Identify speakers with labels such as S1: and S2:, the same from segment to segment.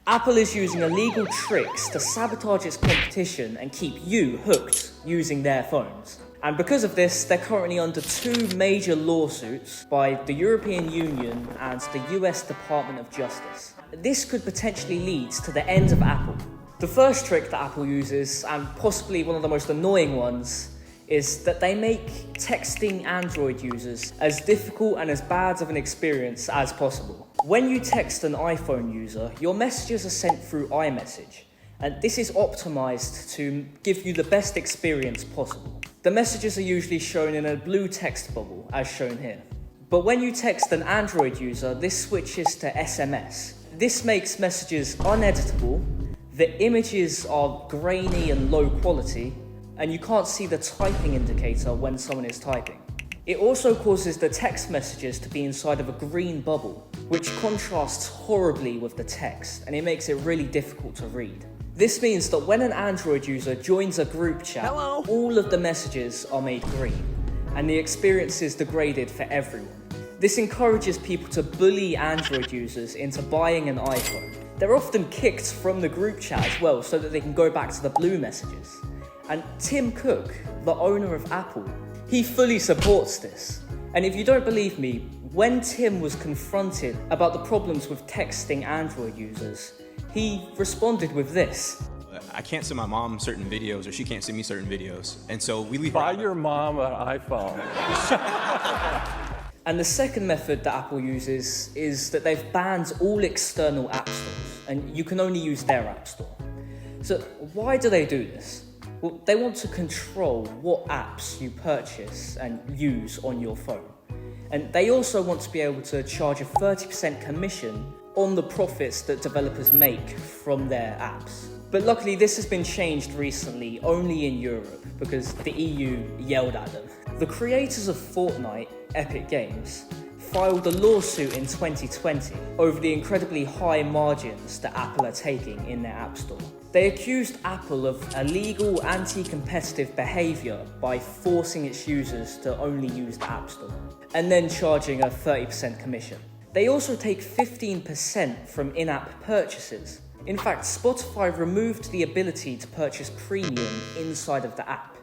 S1: Apple is using illegal tricks to sabotage its competition and keep you hooked using their phones. And because of this, they're currently under 2 major lawsuits by the European Union and the US Department of Justice. This could potentially lead to the end of Apple. The first trick that Apple uses, and possibly one of the most annoying ones, is that they make texting Android users as difficult and as bad of an experience as possible. When you text an iPhone user, your messages are sent through iMessage, and this is optimized to give you the best experience possible. The messages are usually shown in a blue text bubble, as shown here. But when you text an Android user, this switches to SMS. This makes messages uneditable, the images are grainy and low quality, and you can't see the typing indicator when someone is typing. It also causes the text messages to be inside of a green bubble, which contrasts horribly with the text, and it makes it really difficult to read. This means that when an Android user joins a group chat, all of the messages are made green, and the experience is degraded for everyone. This encourages people to bully Android users into buying an iPhone. They're often kicked from the group chat as well, so that they can go back to the blue messages. And Tim Cook, the owner of Apple, he fully supports this. And if you don't believe me, when Tim was confronted about the problems with texting Android users, he responded with this.
S2: I can't send my mom certain videos, or she can't send me certain videos. And so we leave her.
S3: Buy your mom an iPhone.
S1: And the second method that Apple uses is that they've banned all external app stores, and you can only use their app store. So why do they do this? Well, they want to control what apps you purchase and use on your phone. And they also want to be able to charge a 30% commission on the profits that developers make from their apps. But luckily, this has been changed recently only in Europe because the EU yelled at them. The creators of Fortnite, Epic Games, filed a lawsuit in 2020 over the incredibly high margins that Apple are taking in their App Store. They accused Apple of illegal anti-competitive behaviour by forcing its users to only use the App Store, and then charging a 30% commission. They also take 15% from in-app purchases. In fact, Spotify removed the ability to purchase premium inside of the app,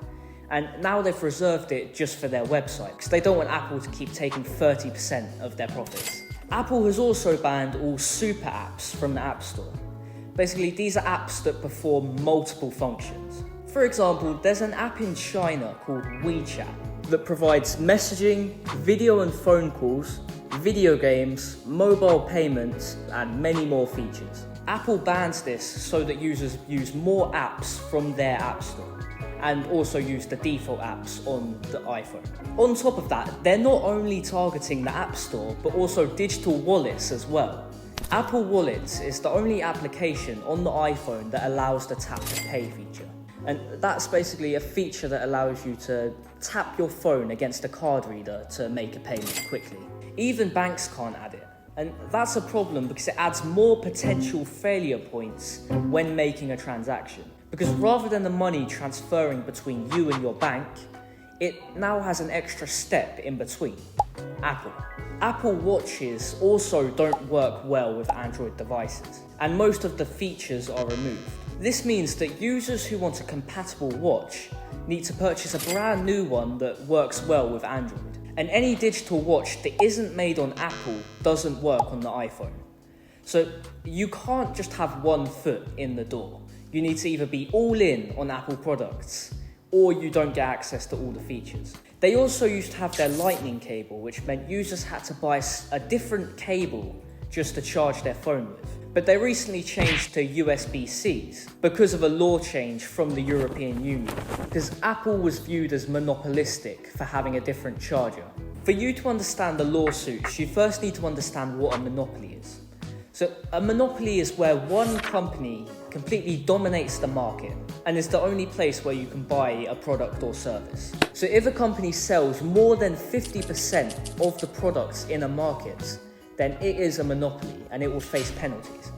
S1: and now they've reserved it just for their website, because they don't want Apple to keep taking 30% of their profits. Apple has also banned all super apps from the App Store. Basically, these are apps that perform multiple functions. For example, there's an app in China called WeChat that provides messaging, video and phone calls, video games, mobile payments, and many more features. Apple bans this so that users use more apps from their App Store, and also use the default apps on the iPhone. On top of that, they're not only targeting the App Store, but also digital wallets as well. Apple Wallet is the only application on the iPhone that allows the tap to pay feature. And that's basically a feature that allows you to tap your phone against a card reader to make a payment quickly. Even banks can't add it. And that's a problem because it adds more potential failure points when making a transaction. Because rather than the money transferring between you and your bank, it now has an extra step in between. Apple Watches also don't work well with Android devices, and most of the features are removed. This means that users who want a compatible watch need to purchase a brand new one that works well with Android. And any digital watch that isn't made on Apple doesn't work on the iPhone. So you can't just have one foot in the door. You need to either be all in on Apple products, or you don't get access to all the features. They also used to have their lightning cable, which meant users had to buy a different cable just to charge their phone with. But they recently changed to USB-Cs because of a law change from the European Union, because Apple was viewed as monopolistic for having a different charger. For you to understand the lawsuits, you first need to understand what a monopoly is. So a monopoly is where one company completely dominates the market and is the only place where you can buy a product or service. So if a company sells more than 50% of the products in a market, then it is a monopoly and it will face penalties.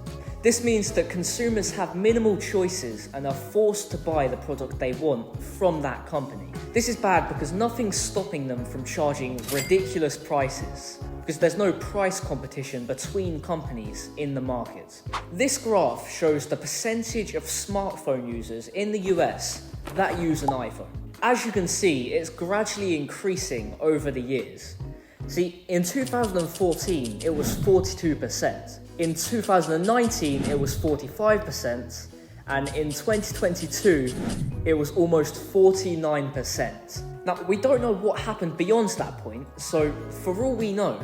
S1: This means that consumers have minimal choices and are forced to buy the product they want from that company. This is bad because nothing's stopping them from charging ridiculous prices because there's no price competition between companies in the market. This graph shows the percentage of smartphone users in the US that use an iPhone. As you can see, it's gradually increasing over the years. See, in 2014, it was 42%. In 2019, it was 45%. And in 2022, it was almost 49%. Now, we don't know what happened beyond that point, so for all we know,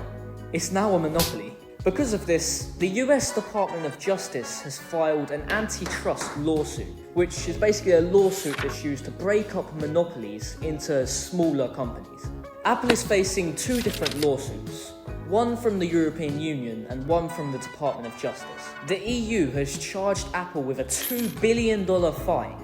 S1: it's now a monopoly. Because of this, the US Department of Justice has filed an antitrust lawsuit, which is basically a lawsuit that's used to break up monopolies into smaller companies. Apple is facing two different lawsuits, one from the European Union and one from the Department of Justice. The EU has charged Apple with a $2 billion fine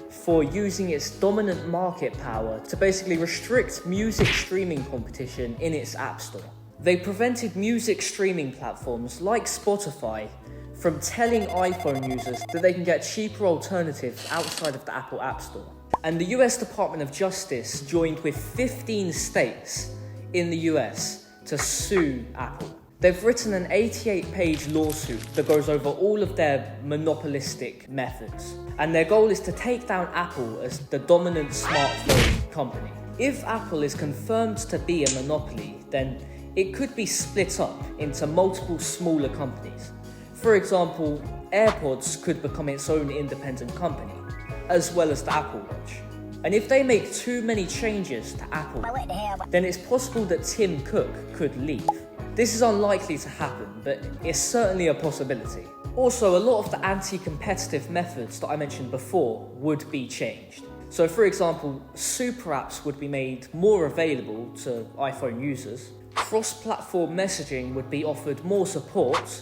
S1: for using its dominant market power to basically restrict music streaming competition in its App Store. They prevented music streaming platforms like Spotify from telling iPhone users that they can get cheaper alternatives outside of the Apple App Store. And the US Department of Justice joined with 15 states in the US to sue Apple. They've written an 88-page lawsuit that goes over all of their monopolistic methods. And their goal is to take down Apple as the dominant smartphone company. If Apple is confirmed to be a monopoly, then it could be split up into multiple smaller companies. For example, AirPods could become its own independent company, as well as the Apple Watch. And if they make too many changes to Apple, then it's possible that Tim Cook could leave. This is unlikely to happen, but it's certainly a possibility. Also, a lot of the anti-competitive methods that I mentioned before would be changed. So for example, super apps would be made more available to iPhone users, cross-platform messaging would be offered more support,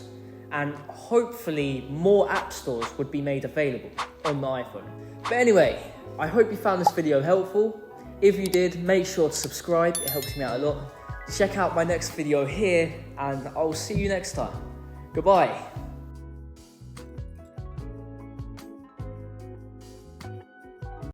S1: and hopefully more app stores would be made available on the iPhone. But anyway, I hope you found this video helpful. If you did, make sure to subscribe, it helps me out a lot. Check out my next video here, and I'll see you next time. Goodbye.